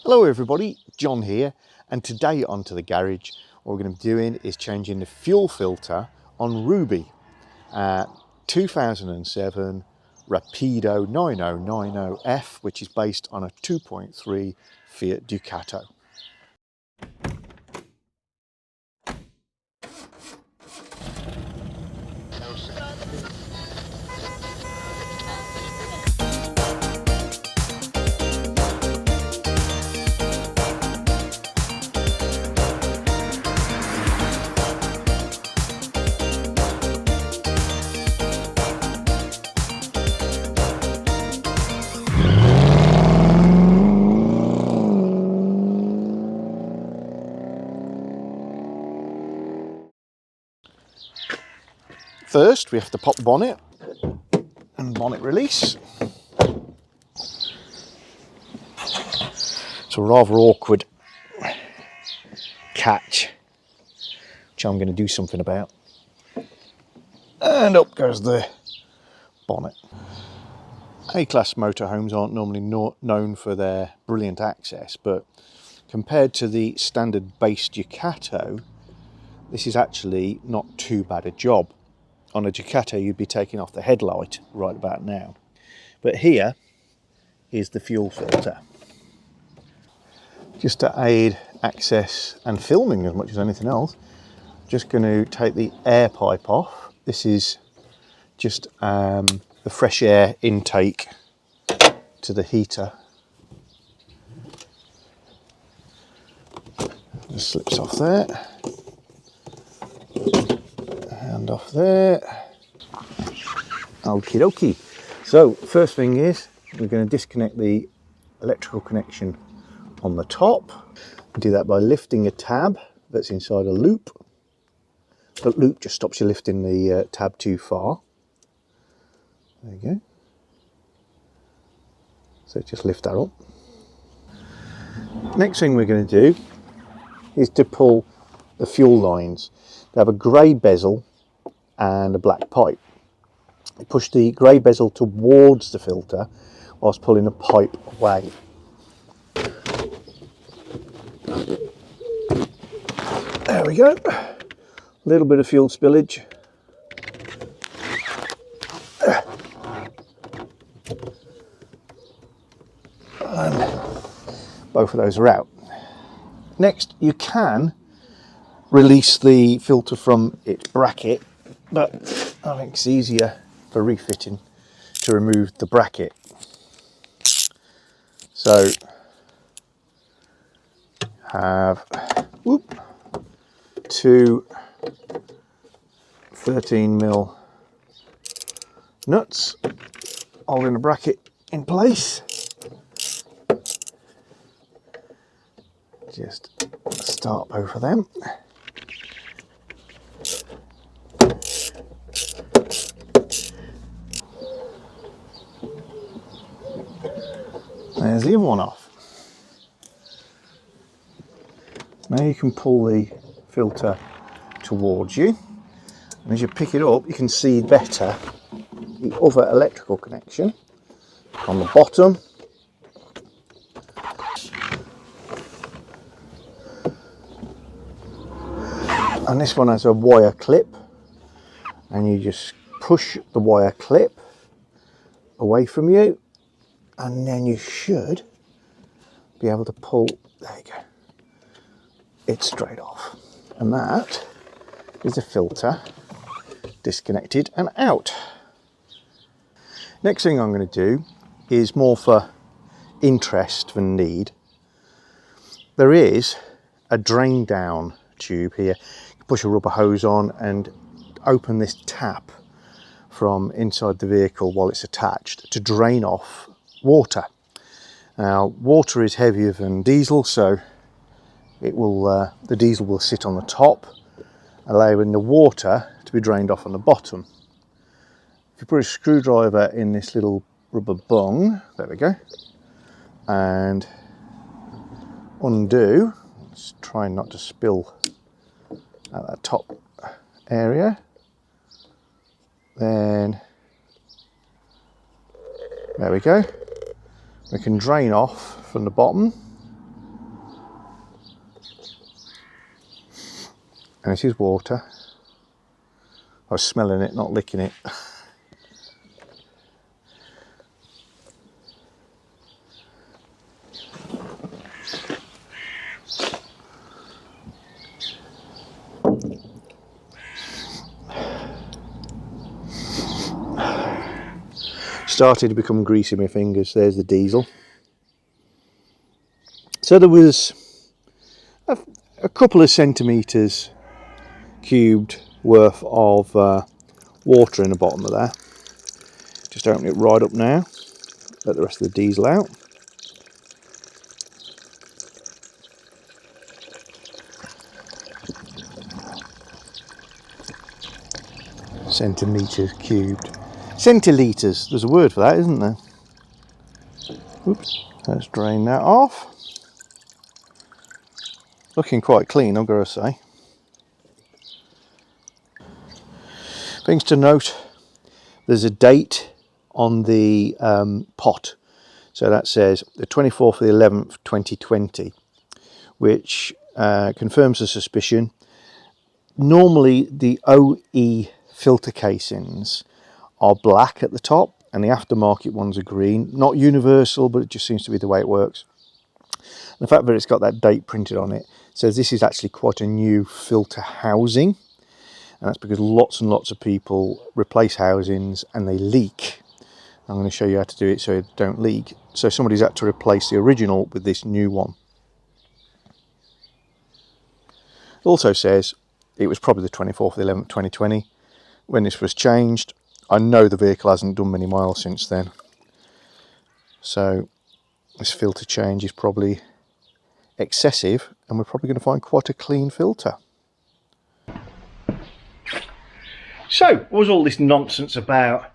Hello everybody, John here, and today onto the garage what we're going to be doing is changing the fuel filter on Ruby 2007 Rapido 9090F, which is based on a 2.3 Fiat Ducato. First, we have to pop the bonnet and bonnet release. It's a rather awkward catch, which I'm going to do something about. And up goes the bonnet. A-class motorhomes aren't normally known for their brilliant access, but compared to the standard base Ducato, this is actually not too bad a job. On a Ducato, you'd be taking off the headlight right about now. But here is the fuel filter. Just to aid access and filming as much as anything else, just going to take the air pipe off. This is just the fresh air intake to the heater. Just slips off there. And off there. Okie dokie. So first thing is we're going to disconnect the electrical connection on the top. We do that by lifting a tab that's inside a loop. The loop just stops you lifting the tab too far. There you go. So just lift that up. Next thing we're going to do is to pull the fuel lines. They have a grey bezel and a black pipe. You push the grey bezel towards the filter whilst pulling the pipe away. There we go. A little bit of fuel spillage. And both of those are out. Next, you can release the filter from its bracket, but I think it's easier for refitting to remove the bracket. So have two 13mm nuts holding the bracket in place. Just start both of them. There's the other one off. Now you can pull the filter towards you, and as you pick it up you can see better the other electrical connection on the bottom. And this one has a wire clip, and you just push the wire clip away from you, and then you should be able to pull, there you go, it straight off. And that is the filter disconnected and out. Next thing I'm going to do is more for interest than need. There is a drain down tube here. You push a rubber hose on and open this tap from inside the vehicle while it's attached to drain off water. Now, water is heavier than diesel, so it will the diesel will sit on the top, allowing the water to be drained off on the bottom. If you put a screwdriver in this little rubber bung, there we go, and undo, let's try not to spill at that top area, then there we go. We can drain off from the bottom And this is water. I was smelling it, not licking it. Started to become greasy in my fingers. There's the diesel. So there was a couple of centimetres cubed worth of water in the bottom of there. Just open it right up now. Let the rest of the diesel out. Centimetres cubed. Centilitres, there's a word for that, isn't there? Oops, let's drain that off. Looking quite clean, I've got to say. Things to note, there's a date on the pot. So that says the 24th of the 11th, 2020, which confirms the suspicion. Normally the OE filter casings are black at the top and the aftermarket ones are green. Not universal, but it just seems to be the way it works. And the fact that it's got that date printed on it says this is actually quite a new filter housing, and that's because lots and lots of people replace housings and they leak. I'm going to show you how to do it so they don't leak. So somebody's had to replace the original with this new one. It also says it was probably the 24th of the 11th, 2020 when this was changed. I know the vehicle hasn't done many miles since then, so this filter change is probably excessive, and we're probably going to find quite a clean filter. So what was all this nonsense about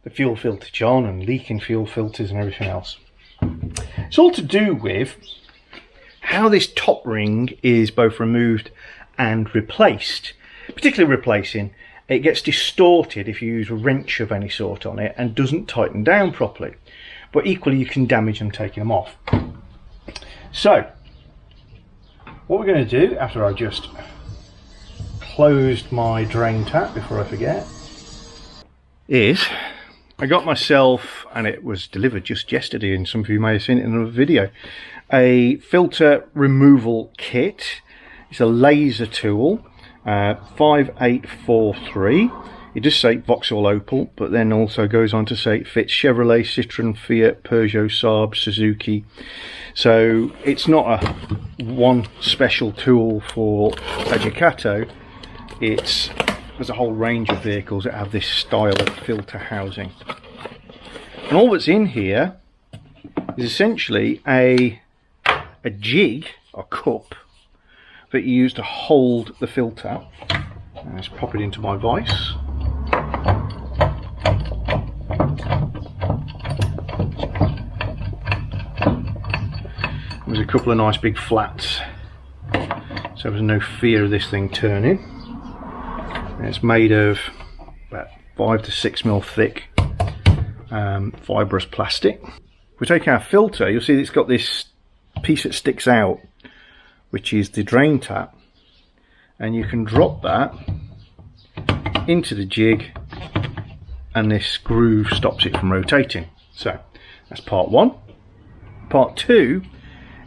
the fuel filter, John, and leaking fuel filters and everything else? It's all to do with how this top ring is both removed and replaced. Particularly replacing, it gets distorted if you use a wrench of any sort on it and doesn't tighten down properly. But equally you can damage them taking them off. So what we're going to do, after I've just closed my drain tap before I forget, is I got myself, and it was delivered just yesterday, and some of you may have seen it in another video, a filter removal kit. It's a laser tool. 5843. It does say Vauxhall Opel, but then also goes on to say it fits Chevrolet, Citroen, Fiat, Peugeot, Saab, Suzuki. So it's not a one special tool for a Ducato. There's a whole range of vehicles that have this style of filter housing. And all that's in here is essentially a jig or cup that you use to hold the filter. Let's pop it into my vise. There's a couple of nice big flats, so there's no fear of this thing turning. And it's made of about 5 to 6 mil thick fibrous plastic. If we take our filter, you'll see it's got this piece that sticks out, which is the drain tap, and you can drop that into the jig and this groove stops it from rotating. So that's part one. Part two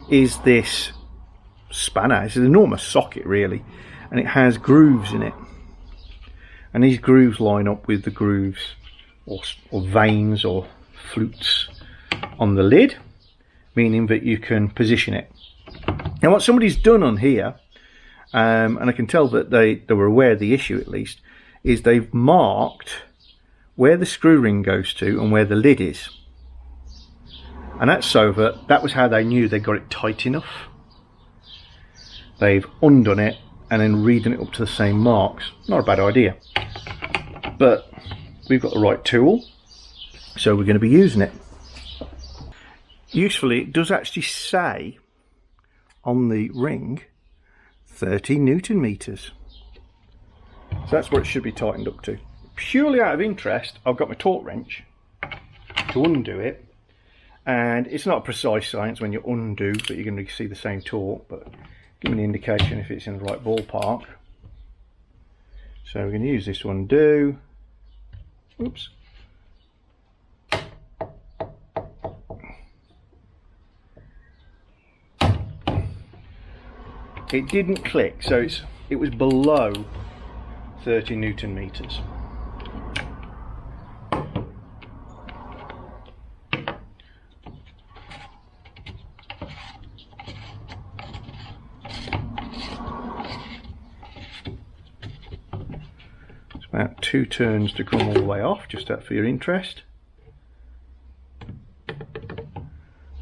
is this spanner. It's an enormous socket really, and it has grooves in it, and these grooves line up with the grooves or veins or flutes on the lid, meaning that you can position it. Now what somebody's done on here, and I can tell that they were aware of the issue at least, is they've marked where the screw ring goes to and where the lid is. And that's so that was how they knew they got it tight enough. They've undone it and then redone it up to the same marks. Not a bad idea. But we've got the right tool, so we're going to be using it. Usefully, it does actually say on the ring 30 Newton meters. So that's what it should be tightened up to. Purely out of interest, I've got my torque wrench to undo it, and it's not a precise science when you undo that you're going to see the same torque, but give me an indication if it's in the right ballpark. So we're going to use this undo. Oops. It didn't click, so it was below 30 Newton meters. It's about 2 turns to come all the way off, just out for your interest.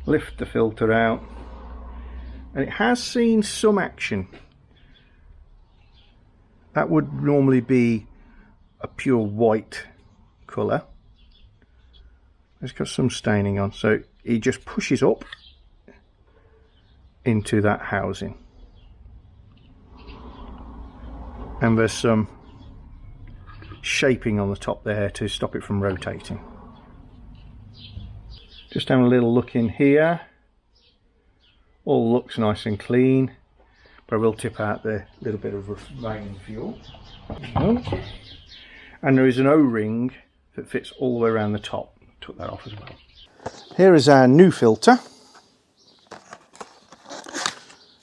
Lift the filter out, and it has seen some action. That would normally be a pure white colour. It's got some staining on, so it just pushes up into that housing. And there's some shaping on the top there to stop it from rotating. Just having a little look in here. All looks nice and clean, but I will tip out the little bit of remaining fuel. And there is an O-ring that fits all the way around the top. Took that off as well. Here is our new filter.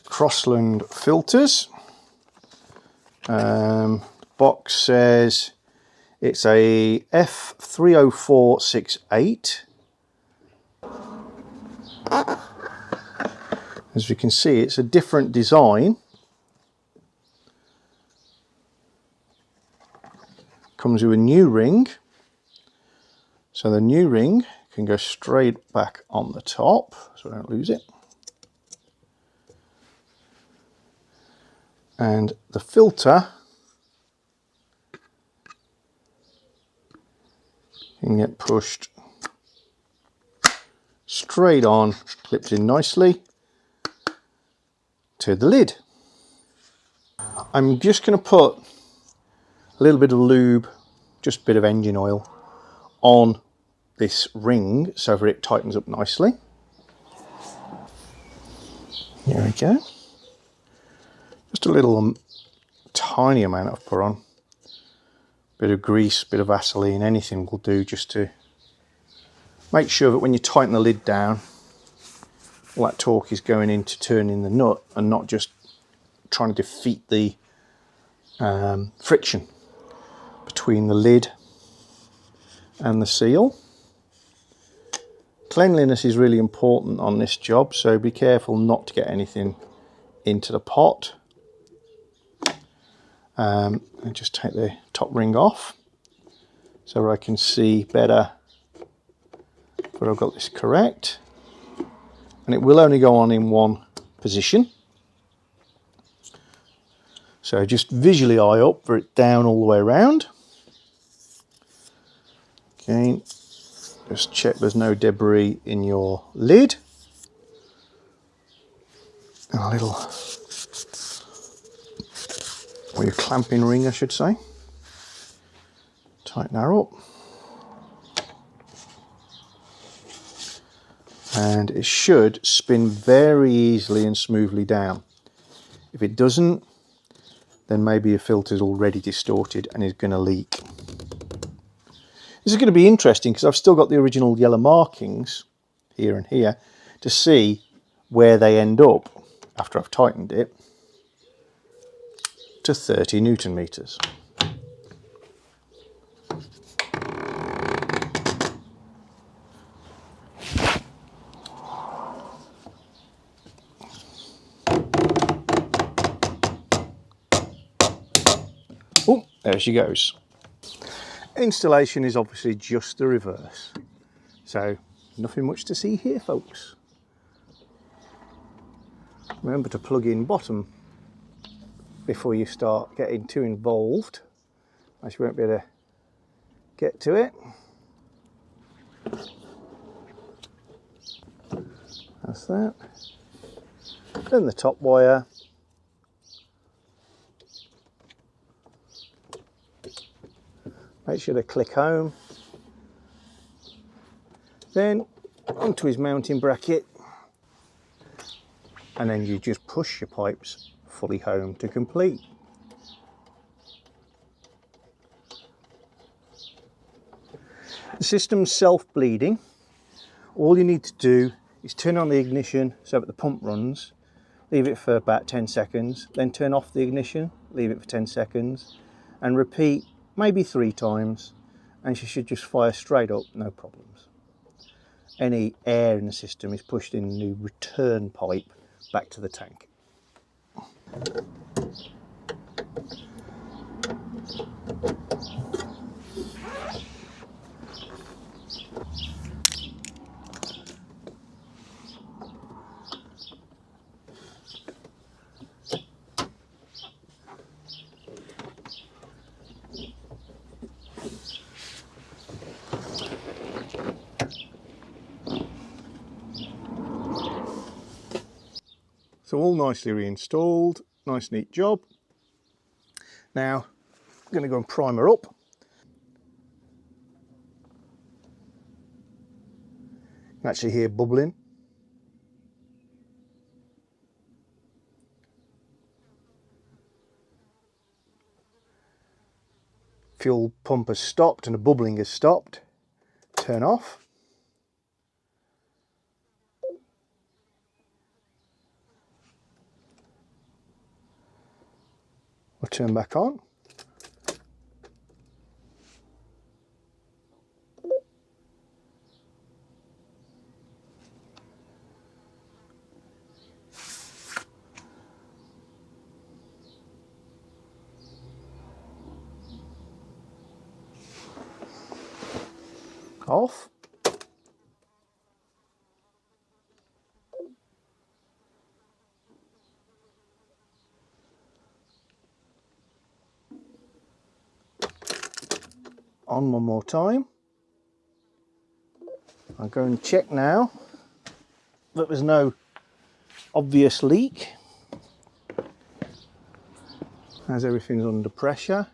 Crossland filters. Box says it's a F30468. As you can see, it's a different design. Comes with a new ring. So the new ring can go straight back on the top, so I don't lose it. And the filter can get pushed straight on, clipped in nicely to the lid. I'm just going to put a little bit of lube, just a bit of engine oil, on this ring so that it tightens up nicely. There we go. Just a little tiny amount I've put on. Bit of grease, bit of Vaseline, anything will do, just to make sure that when you tighten the lid down, all that torque is going into turning the nut and not just trying to defeat the friction between the lid and the seal. Cleanliness is really important on this job, so be careful not to get anything into the pot. And just take the top ring off so I can see better that I've got this correct. And it will only go on in one position. So just visually eye up for it down all the way around. Okay, just check there's no debris in your lid. And a little, or your clamping ring I should say. Tighten that up. And it should spin very easily and smoothly down. If it doesn't, then maybe your filter is already distorted and is going to leak. This is going to be interesting because I've still got the original yellow markings here and here to see where they end up after I've tightened it to 30 Newton meters. Oh, there she goes. Installation is obviously just the reverse. So nothing much to see here, folks. Remember to plug in bottom before you start getting too involved, as you won't be able to get to it. That's that. Then the top wire. Make sure to click home. Then onto his mounting bracket. And then you just push your pipes fully home to complete. The system's self-bleeding. All you need to do is turn on the ignition so that the pump runs, leave it for about 10 seconds, then turn off the ignition, leave it for 10 seconds, and repeat maybe 3 times, and she should just fire straight up, no problems. Any air in the system is pushed in the return pipe back to the tank. So all nicely reinstalled, nice neat job. Now I'm going to go and prime her up. You can actually hear bubbling. Fuel pump has stopped and the bubbling has stopped. Turn off. We'll turn back on. Off. On one more time. I'll go and check now that there's no obvious leak, as everything's under pressure.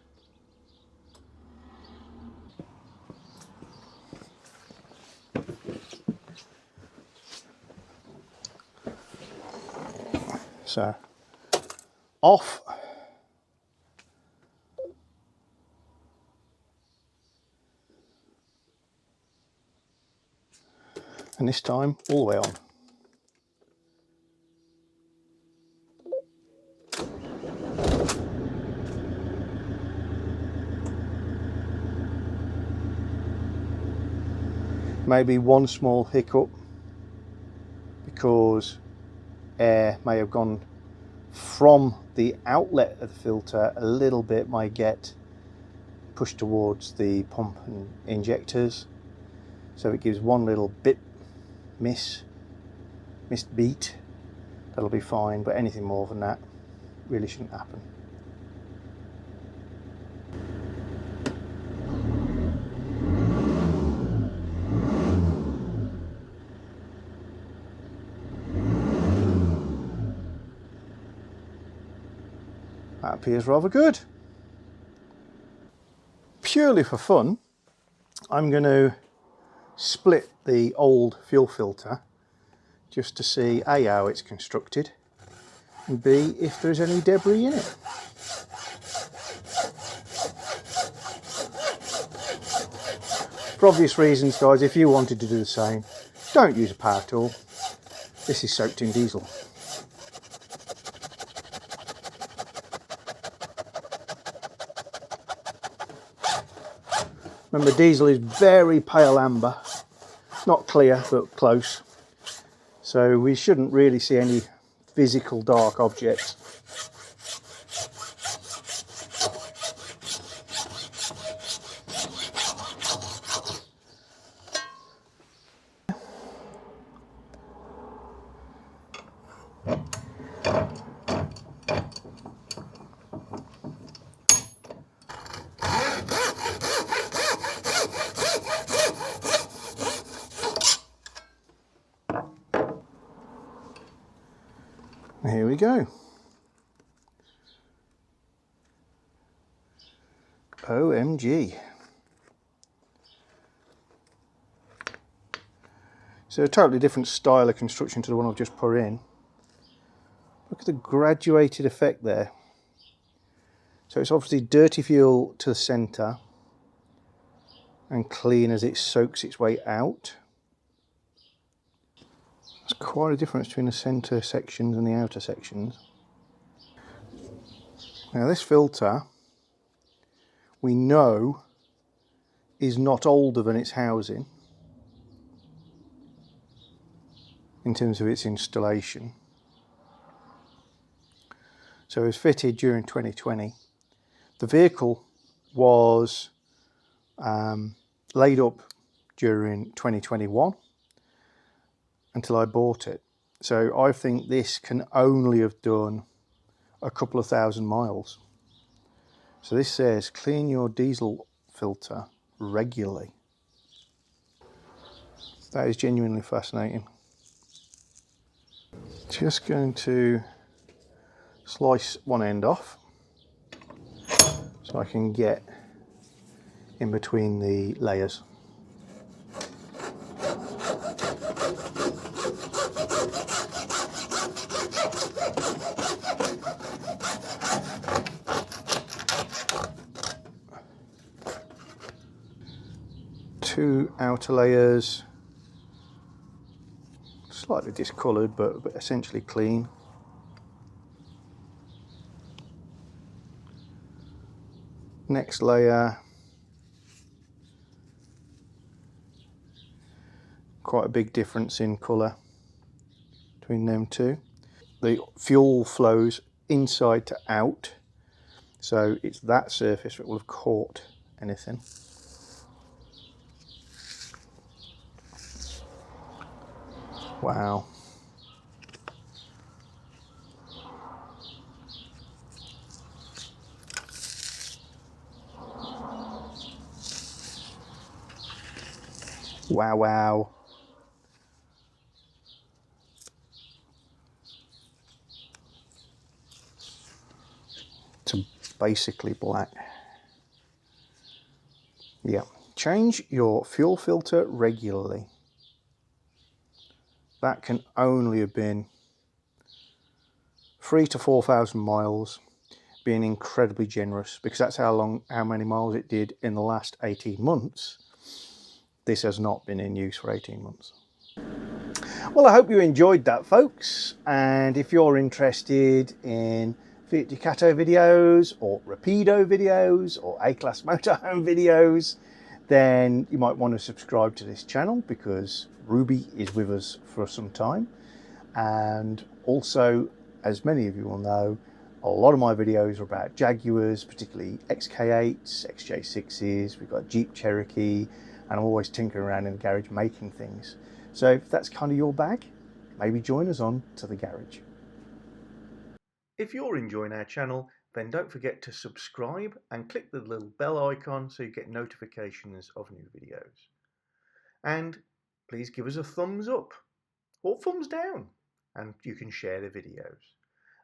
So off. And this time all the way on. Maybe one small hiccup because air may have gone from the outlet of the filter a little bit, might get pushed towards the pump and injectors, so it gives one little bit missed beat. That'll be fine, but anything more than that really shouldn't happen. That appears rather good. Purely for fun, I'm going to split the old fuel filter just to see A, how it's constructed, and B, if there's any debris in it. For obvious reasons, guys, if you wanted to do the same, don't use a power tool. This is soaked in diesel. Remember, diesel is very pale amber, not clear but close, so we shouldn't really see any physical dark objects. Here we go. OMG. So a totally different style of construction to the one I've just put in. Look at the graduated effect there. So it's obviously dirty fuel to the centre, and clean as it soaks its way out. There's quite a difference between the centre sections and the outer sections. Now this filter, we know, is not older than its housing in terms of its installation. So it was fitted during 2020. The vehicle was laid up during 2021 until I bought it. So I think this can only have done a couple of thousand miles. So this says clean your diesel filter regularly. That is genuinely fascinating. Just going to slice one end off so I can get in between the layers. Two outer layers, slightly discoloured but essentially clean. Next layer, quite a big difference in colour between them two. The fuel flows inside to out, so it's that surface that will have caught anything. Wow. Wow, wow. It's basically black. Yeah. Change your fuel filter regularly. That can only have been 3,000 to 4,000 miles, being incredibly generous, because that's how many miles it did in the last 18 months. This has not been in use for 18 months. Well, I hope you enjoyed that, folks. And if you're interested in Fiat Ducato videos or Rapido videos or A-Class Motorhome videos, then you might want to subscribe to this channel, because Ruby is with us for some time. And also, as many of you will know, a lot of my videos are about Jaguars, particularly XK8s, XJ6s, we've got Jeep Cherokee, and I'm always tinkering around in the garage making things. So if that's kind of your bag, maybe join us on to the garage. If you're enjoying our channel, then don't forget to subscribe and click the little bell icon so you get notifications of new videos. And please give us a thumbs up or thumbs down, and you can share the videos.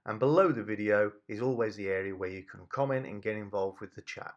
And below the video is always the area where you can comment and get involved with the chat.